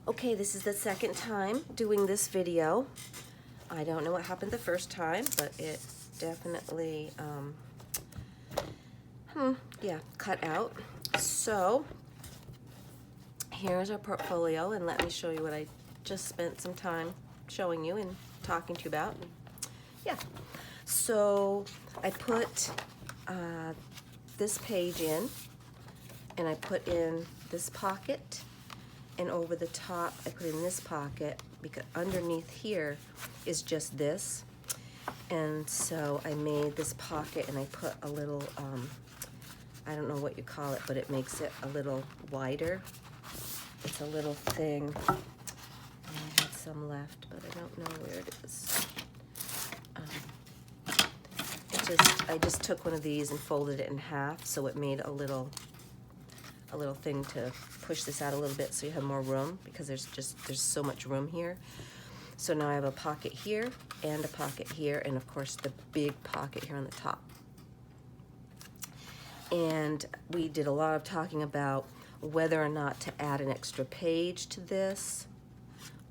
Okay, this is the second time doing this video. I don't know what happened the first time, but it definitely, cut out. So, here's our portfolio, and let me show you what I just spent some time showing you and talking to you about. Yeah, so I put this page in, and I put in this pocket, and over the top I put in this pocket, because underneath here is just this. And so I made this pocket, and I put a little, I don't know what you call it, but it makes it a little wider. It's a little thing. I had some left, but I don't know where it is. I just took one of these and folded it in half, so it made a little thing to push this out a little bit so you have more room, because there's so much room here. So now I have a pocket here and a pocket here, and of course the big pocket here on the top. And we did a lot of talking about whether or not to add an extra page to this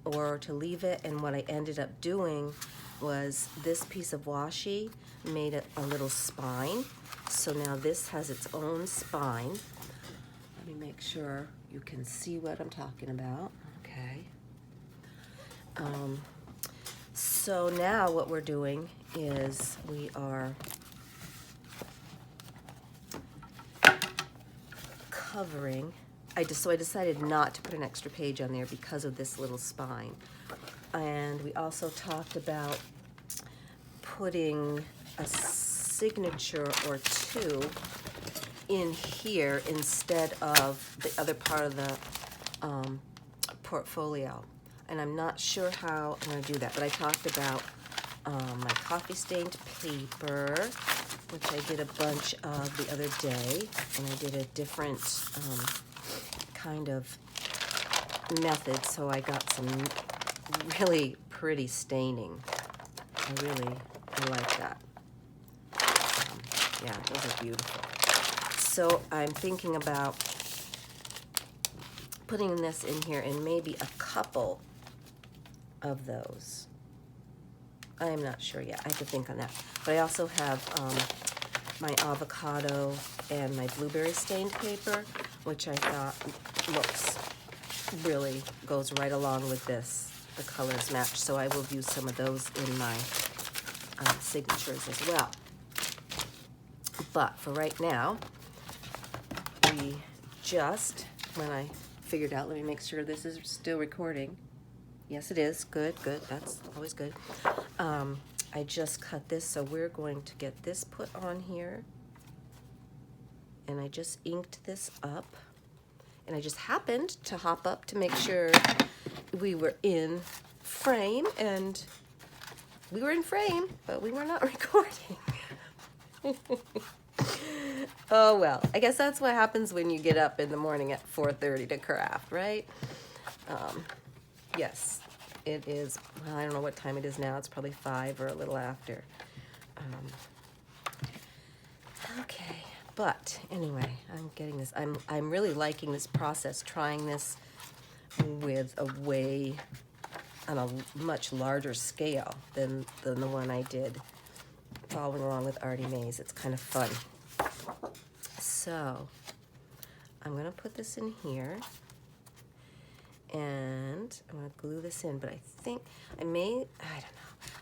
or to leave it, and what I ended up doing was this piece of washi made it a little spine. So now this has its own spine. Let me make sure you can see what I'm talking about. Okay. So now what we're doing is we are covering. So I decided not to put an extra page on there because of this little spine. And we also talked about putting a signature or two in here instead of the other part of the portfolio. And I'm not sure how I'm going to do that, but I talked about my coffee stained paper, which I did a bunch of the other day, and I did a different kind of method, so I got some really pretty staining. I like that. Yeah, those are beautiful. So I'm thinking about putting this in here and maybe a couple of those. I am not sure yet. I have to think on that. But I also have my avocado and my blueberry stained paper, which I thought goes right along with this. The colors match, so I will use some of those in my signatures as well. But for right now, when I figured out, let me make sure this is still recording. Yes, it is. Good. That's always good. I just cut this, so we're going to get this put on here. And I just inked this up. And I just happened to hop up to make sure we were in frame, and we were in frame, but we were not recording. Oh well, I guess that's what happens when you get up in the morning at 4:30 to craft, right? Yes, it is. Well, I don't know what time it is now. It's probably 5 or a little after. Okay, but anyway, I'm getting this. I'm really liking this process, trying this with on a much larger scale than the one I did following along with Artie Mays. It's kind of fun. So I'm going to put this in here, and I'm going to glue this in, but I think I don't know.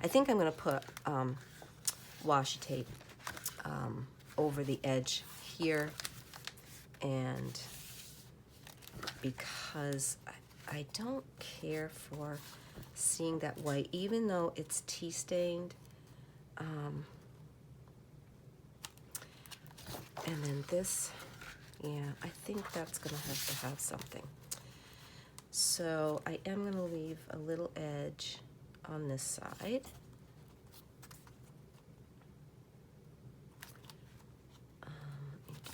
I think I'm going to put washi tape over the edge here, and because I don't care for seeing that white, even though it's tea stained. And then this, yeah, I think that's gonna have to have something. So I am gonna leave a little edge on this side.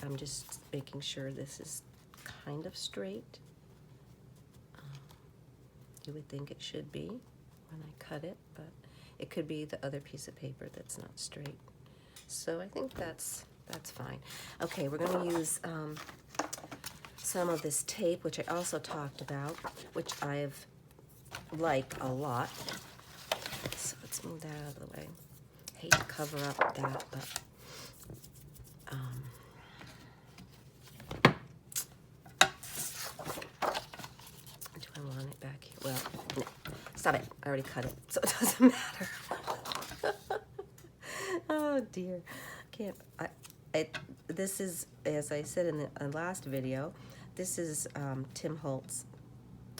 I'm just making sure this is kind of straight. You would think it should be when I cut it, but it could be the other piece of paper that's not straight. So I think that's fine. Okay, we're going to use some of this tape, which I also talked about, which I've like a lot. So let's move that out of the way. Hate to cover up that, but do I want it back here? Well, no. Stop it. I already cut it, so it doesn't matter. Oh dear. Can't. This is, as I said in the last video, this is Tim Holtz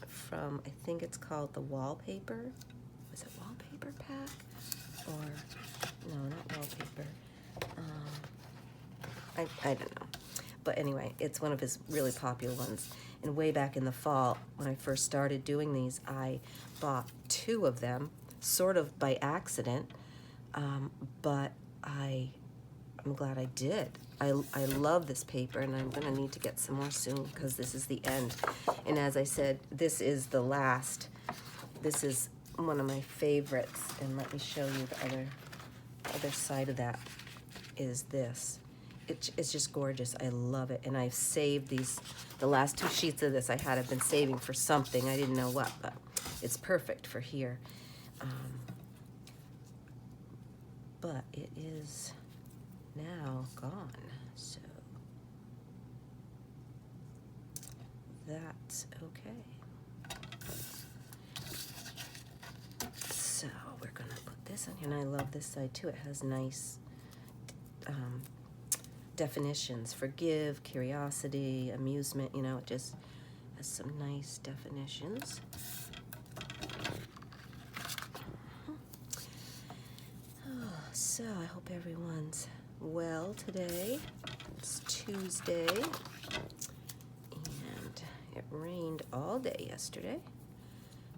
from, I think it's called The Wallpaper. Was it Wallpaper Pack? Or, no, not Wallpaper. I don't know. But anyway, it's one of his really popular ones. And way back in the fall, when I first started doing these, I bought 2 of them, sort of by accident, but I'm glad I did. I love this paper, and I'm going to need to get some more soon because this is the end. And as I said, this is the last. This is one of my favorites. And let me show you the other side of that is this. It's just gorgeous. I love it. And I've saved these, the last 2 sheets of this I've been saving for something. I didn't know what, but it's perfect for here. But it is now gone, so that's okay. So we're gonna put this on here, and I love this side too. It has nice definitions: forgive, curiosity, amusement. You know, it just has some nice definitions. So I hope everyone's well today. It's Tuesday, and it rained all day yesterday.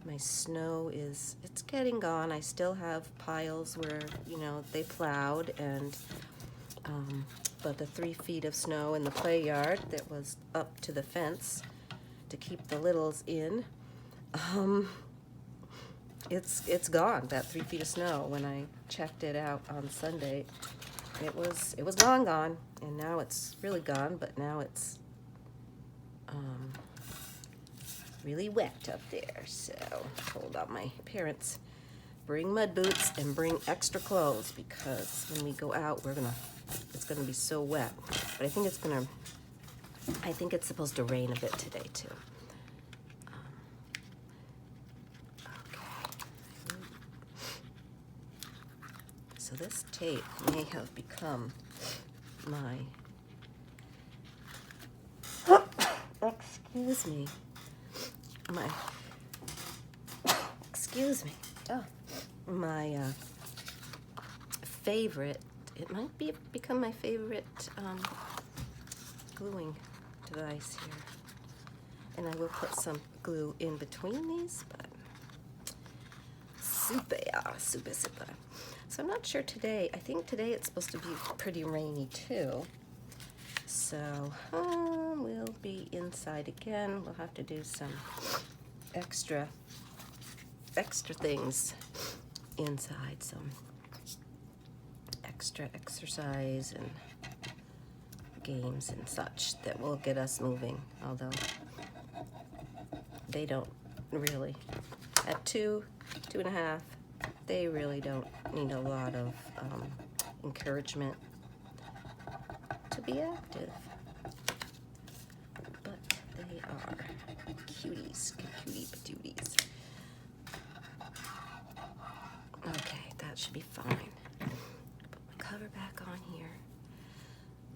My snow it's getting gone. I still have piles where, you know, they plowed, and but the 3 feet of snow in the play yard that was up to the fence to keep the littles in, it's gone. That 3 feet of snow, when I checked it out on Sunday, it was gone, and now it's really gone. But now it's really wet up there. So I told all my parents, bring mud boots and bring extra clothes, because when we go out, it's gonna be so wet. But I think it's supposed to rain a bit today too. So this tape may have become my, my favorite. It might become my favorite gluing device here. And I will put some glue in between these, but super. So I'm not sure today. I think today it's supposed to be pretty rainy too. So we'll be inside again. We'll have to do some extra things inside, some extra exercise and games and such that will get us moving. Although they don't really, at 2.5, they really don't need a lot of encouragement to be active. But they are cuties, cutie patooties. Okay, that should be fine. Put my cover back on here.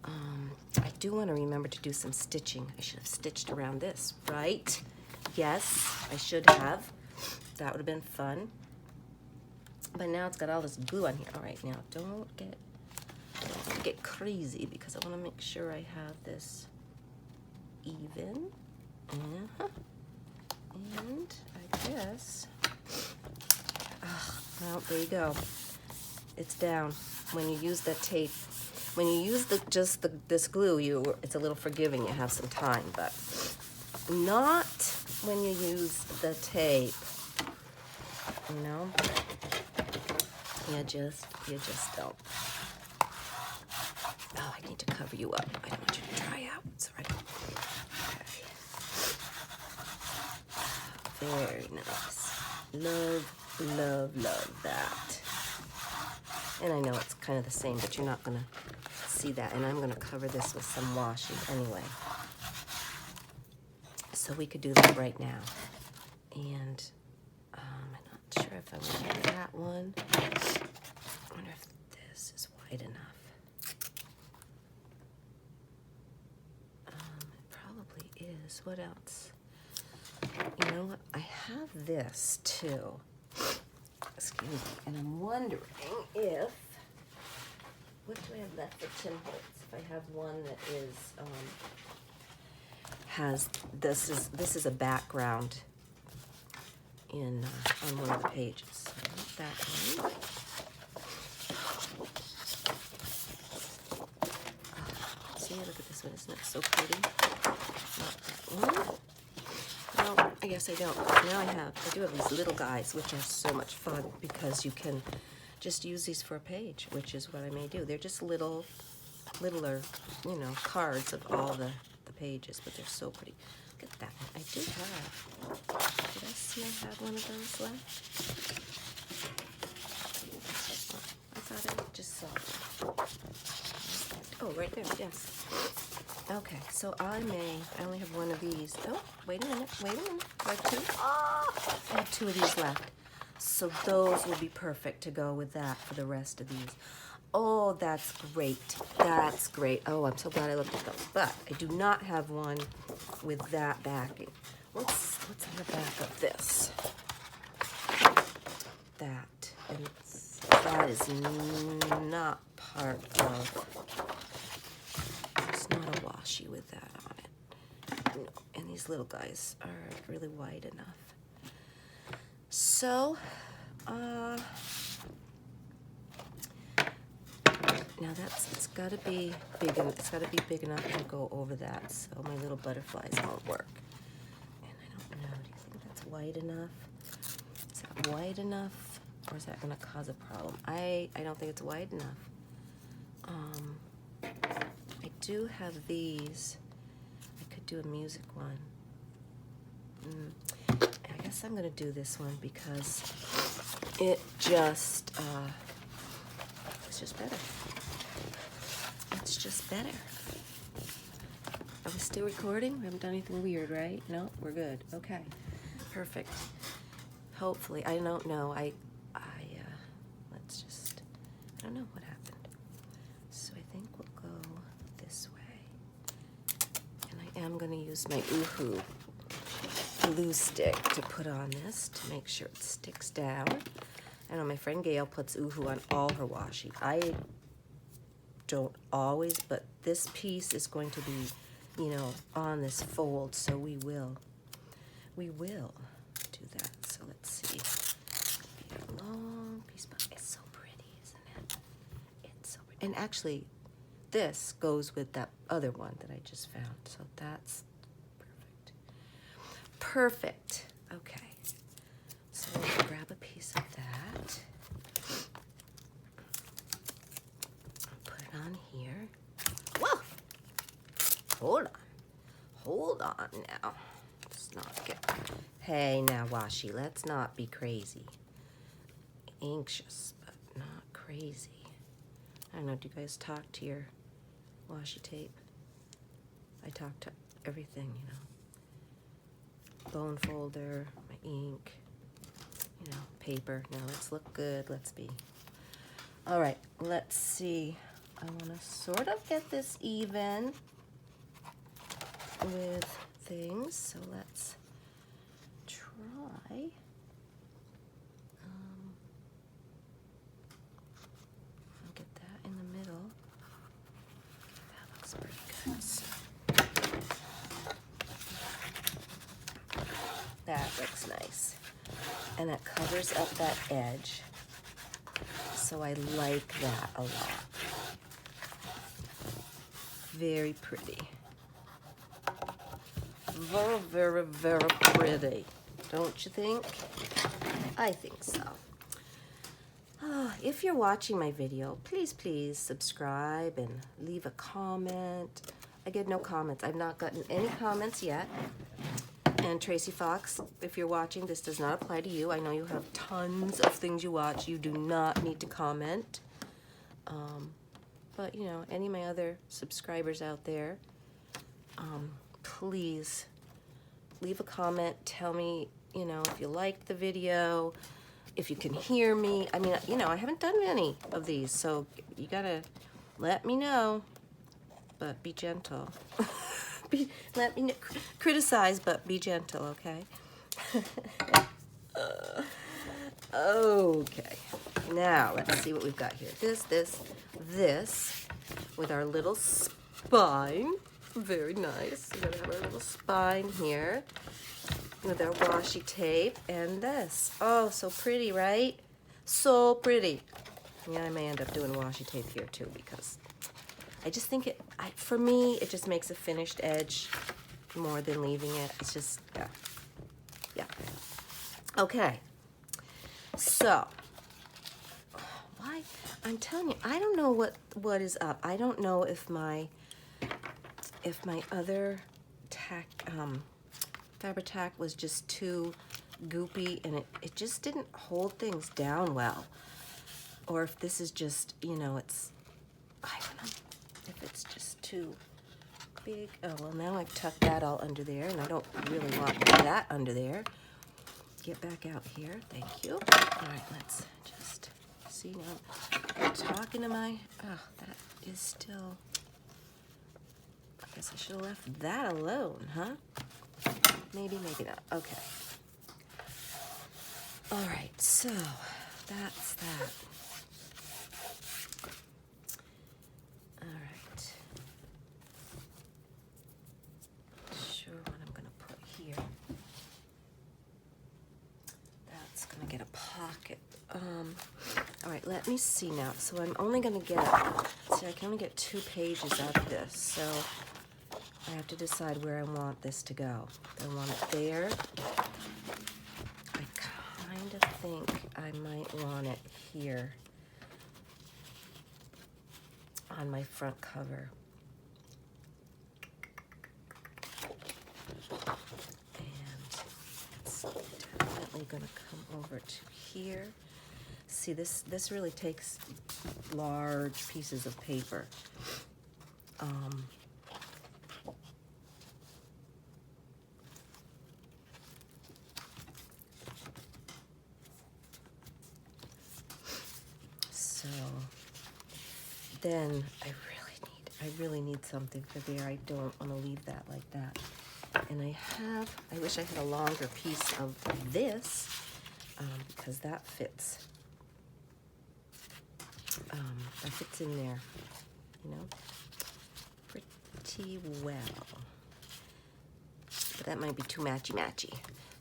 I do want to remember to do some stitching. I should have stitched around this, right? Yes, I should have. That would have been fun. But now it's got all this glue on here. All right, now don't get crazy, because I want to make sure I have this even. And I guess, well, there you go. It's down. When you use that tape, when you use this glue, it's a little forgiving. You have some time, but not when you use the tape. You know, you just don't. Oh, I need to cover you up. I don't want you to dry out. It's all right. Okay. Very nice. Love, love, love that. And I know it's kind of the same, but you're not gonna see that. And I'm gonna cover this with some washi anyway. So we could do that right now. And I'm not sure if I want to do that one. I wonder if this is wide enough. It probably is. What else? You know what? I have this too. Excuse me. And I'm wondering if, what do I have left for Tim Holtz? If I have one that is, has, this is a background in, on one of the pages. So I want that one. See, look at this one. Isn't it so pretty? Not that one. Well, I guess I don't. Now I do have these little guys, which are so much fun because you can just use these for a page, which is what I may do. They're just littler, you know, cards of all the pages, but they're so pretty. Look at that one. I do have. Did I see I had one of those left? Oh, I thought I just saw it. Oh, right there, yes. Okay, so I only have one of these. Oh, wait a minute. Do I have two? Oh, I have two of these left. So those will be perfect to go with that for the rest of these. Oh, that's great. That's great. Oh, I'm so glad I looked at those. But I do not have one with that backing. What's on the back of this? That. And that is not part of... It's not a washi with that on it. No. And these little guys are really wide enough. So, now it's got to be big. It's got to be big enough to go over that, so my little butterflies won't work. And I don't know. Do you think that's wide enough? Is that wide enough, or is that going to cause a problem? I don't think it's wide enough. I do have these. I could do a music one. I guess I'm going to do this one because it just it's just better. It's just better. Are we still recording? We haven't done anything weird, right? No, we're good. Okay, perfect. Hopefully, I don't know. Let's just. I don't know what happened. So I think we'll go this way, and I am going to use my Oohoo glue stick to put on this to make sure it sticks down. I know my friend Gail puts Oohoo on all her washi. I don't always, but this piece is going to be, you know, on this fold, so we will do that. So let's see. It'll be a long piece, but it's so pretty, isn't it? It's so pretty. And actually, this goes with that other one that I just found, so that's perfect. Perfect. Okay. So we'll grab a piece of that. Put it on here. Whoa! Hold on now. Let's not get... Hey, now, washi, let's not be crazy. Anxious, but not crazy. I don't know, do you guys talk to your washi tape? I talk to everything, you know. Bone folder, my ink, you know, paper. Now let's look good. Let's be. All right, let's see. I want to sort of get this even with things. So let's try. I'll get that in the middle. That looks pretty good. That looks nice. And that covers up that edge. So I like that a lot. Very pretty. Very, very, very pretty. Don't you think? I think so. Oh, if you're watching my video, please, please subscribe and leave a comment. I get no comments. I've not gotten any comments yet. And Tracy Fox, if you're watching, this does not apply to you. I know you have tons of things you watch. You do not need to comment. But, you know, any of my other subscribers out there, please leave a comment. Tell me, you know, if you liked the video, if you can hear me. I mean, you know, I haven't done many of these, so you gotta let me know. But be gentle. Let me criticize, but be gentle, okay? Okay. Now, let's see what we've got here. This, with our little spine. Very nice. We're gonna have our little spine here with our washi tape, and this. Oh, so pretty, right? So pretty. Yeah, I may end up doing washi tape here too, because I just think for me, it just makes a finished edge more than leaving it. It's just, yeah. Okay. So, why? I'm telling you, I don't know what is up. I don't know if my other Fabri-Tac was just too goopy and it just didn't hold things down well. Or if this is just, you know, I don't know, if it's just too big. Oh, well, now I've tucked that all under there, and I don't really want that under there. Get back out here, thank you. All right, let's just see now. I'm talking to my, that is still, I guess I should have left that alone, huh? Maybe, maybe not. Okay. All right, so that's that. All right. Not sure what I'm gonna put here. That's gonna get a pocket. All right, let me see now. So I'm only gonna get, see, I can only get 2 pages out of this, so I have to decide where I want this to go. I want it there. I kind of think I might want it here on my front cover. And it's definitely gonna come over to here. See, this really takes large pieces of paper. So then I really need something for there. I don't want to leave that like that. And I wish I had a longer piece of this, because that fits. That fits in there, you know, pretty well. But that might be too matchy-matchy.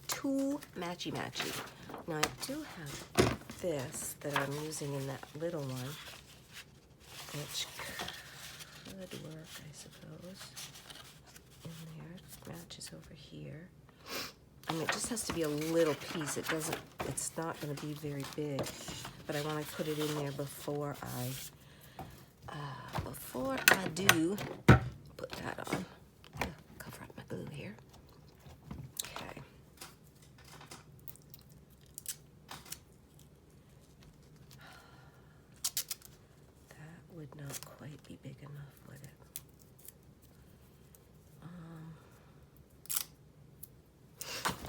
Too matchy-matchy. Now I do have this that I'm using in that little one, which could work, I suppose. In there, it matches over here. I mean, it just has to be a little piece. It's not going to be very big, but I want to put it in there before I do put that on. Cover up my glue here. Okay. That would not quite be big enough, would it?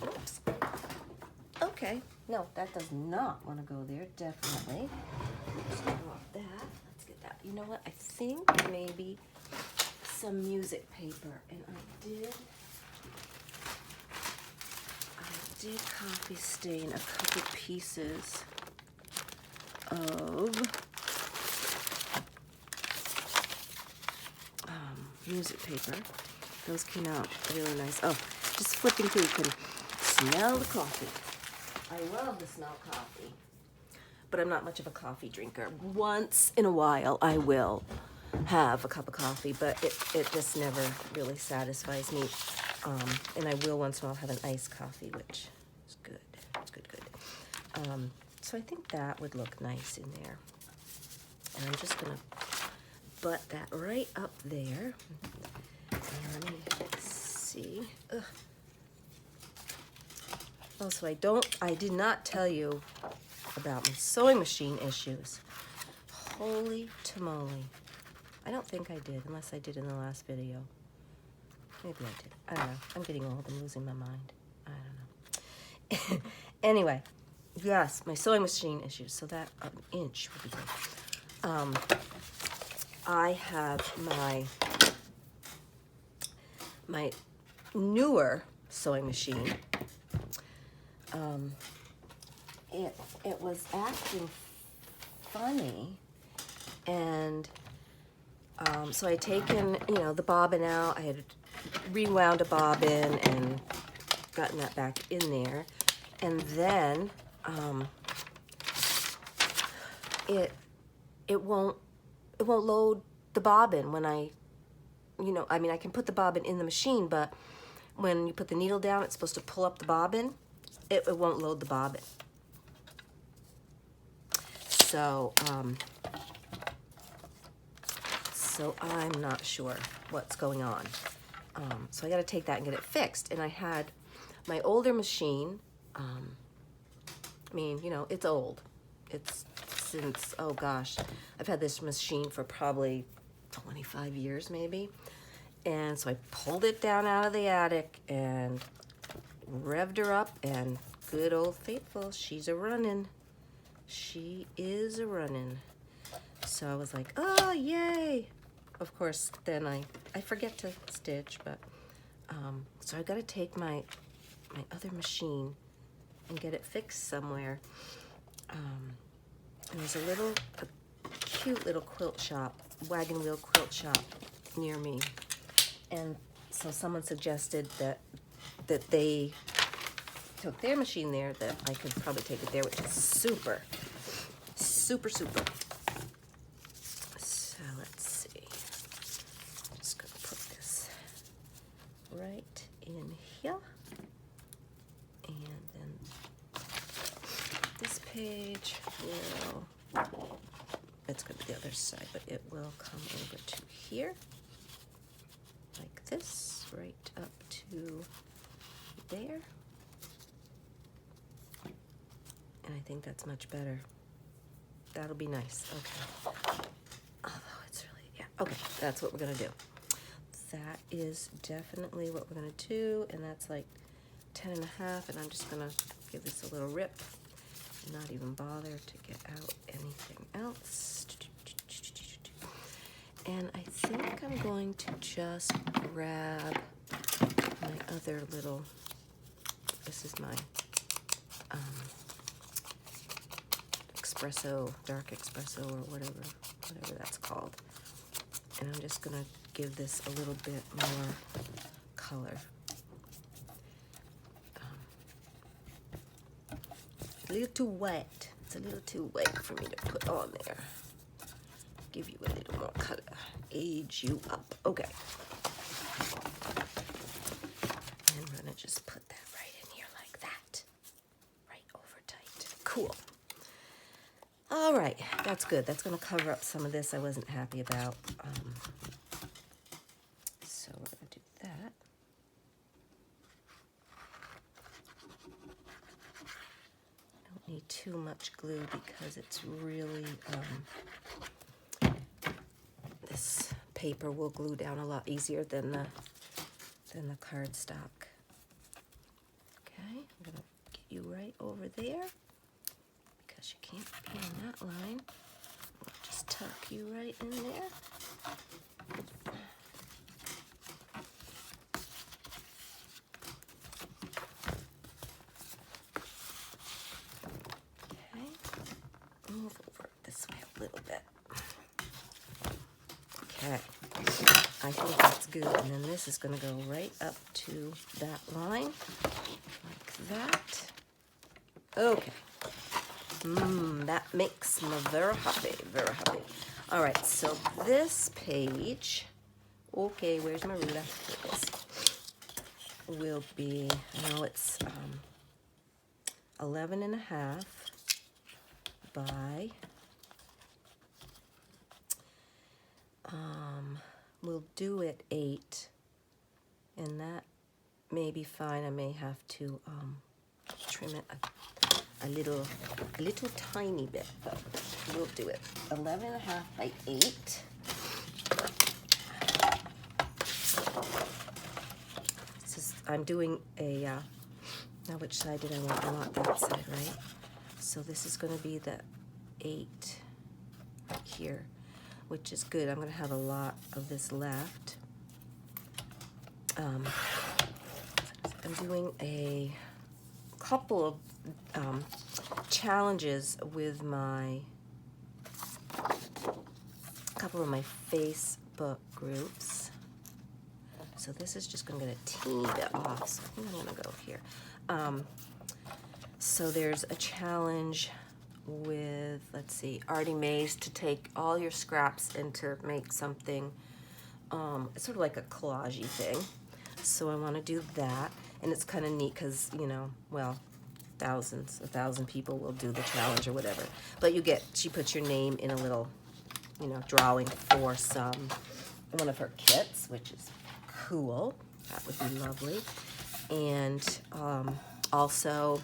Oops. Okay. No, that does not want to go there, definitely. Just don't want that. Let's get that. You know what? I think maybe some music paper. And I did copy stain a couple pieces of music paper. Those came out really nice. Oh, just flipping through, you can smell the coffee. I love the smell of coffee, but I'm not much of a coffee drinker. Once in a while, I will have a cup of coffee, but it just never really satisfies me. And I will once in a while have an iced coffee, which is good. It's good. So I think that would look nice in there. And I'm just gonna butt that right up there. And let me see. Oh, so I did not tell you about my sewing machine issues. Holy tamale. I don't think I did, unless I did in the last video. Maybe I did. I don't know. I'm getting old. I'm losing my mind. I don't know. Anyway, yes, my sewing machine issues. So that an inch would be good. I have my newer sewing machine. It was acting funny, and so I had taken, you know, the bobbin out. I had rewound a bobbin and gotten that back in there, and then it won't load the bobbin when I, you know, I mean, I can put the bobbin in the machine, but when you put the needle down, it's supposed to pull up the bobbin. It won't load the bobbin. So, so I'm not sure what's going on. So I got to take that and get it fixed. And I had my older machine. I mean, you know, it's old. It's since, oh gosh, I've had this machine for probably 25 years maybe. And so I pulled it down out of the attic and revved her up, and good old faithful, she's a running. She is a running. So I was like, oh, yay. Of course, then I forget to stitch, but, so I got to take my other machine and get it fixed somewhere. And there's a cute little quilt shop, wagon wheel quilt shop near me. And so someone suggested that they took their machine there, that I could probably take it there, which is super, super, super. So let's see. I'm just gonna put this right in here. And then this page will, it's gonna be the other side, but it will come over to here. Like this, right up to there. And I think that's much better. That'll be nice. Okay. Although it's really, yeah. Okay, that's what we're gonna do. That is definitely what we're gonna do, and that's like 10.5, and I'm just gonna give this a little rip and not even bother to get out anything else. And I think I'm going to just grab my other little, this is my espresso, dark espresso, or whatever that's called. And I'm just gonna give this a little bit more color. A little too wet. It's a little too wet for me to put on there. Give you a little more color. Age you up. Okay. And I'm gonna just put that right in here like that. Right over tight. Cool. All right, that's good. That's gonna cover up some of this I wasn't happy about. So we're gonna do that. Don't need too much glue because it's really, this paper will glue down a lot easier than the cardstock. Okay, I'm gonna get you right over there because you can't be in that line. We'll just tuck you right in there. Okay, move over this way a little bit. Okay, I think that's good. And then this is gonna go right up to that line, like that. Okay. That makes me very happy, very happy. All right, so this page, okay, where's my ruler? Here it is. Will be, I know it's 11.5 by, we'll do it 8, and that may be fine. I may have to trim it a little tiny bit, but we'll do it. 11.5 by 8. I'm doing a, now which side did I want? I want that side, right? So this is going to be the 8 right here, which is good. I'm going to have a lot of this left. I'm doing a couple of challenges with my Facebook groups. So this is just going to get a teeny bit off, so I think I'm going to go here. So there's a challenge with, let's see, Artie Mays to take all your scraps and to make something, it's sort of like a collage-y thing. So I want to do that, and it's kind of neat because, you know, well, 1,000 people will do the challenge or whatever. But you get, she puts your name in a little, you know, drawing for one of her kits, which is cool. That would be lovely. And also,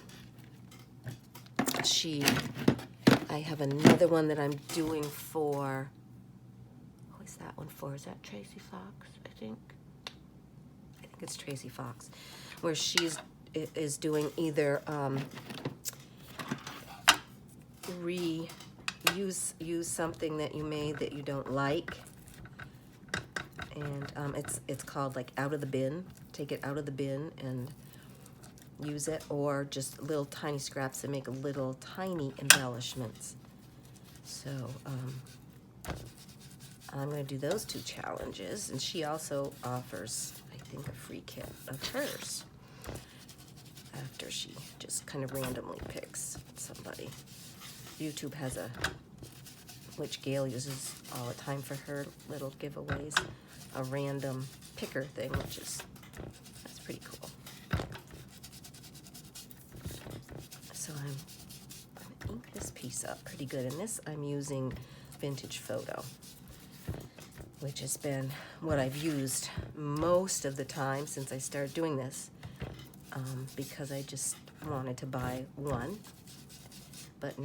I have another one that I'm doing for, who is that one for? Is that Tracy Fox, I think it's Tracy Fox, where she's is doing either use something that you made that you don't like, and it's called like out of the bin. Take it out of the bin and use it, or just little tiny scraps and make little tiny embellishments. So I'm going to do those 2 challenges, and she also offers, I think, a free kit of hers after she just kind of randomly picks somebody. YouTube has which Gail uses all the time for her little giveaways, a random picker thing, that's pretty cool. So I'm going to ink this piece up pretty good, and this I'm using Vintage Photo, which has been what I've used most of the time since I started doing this, because I just wanted to buy one, but now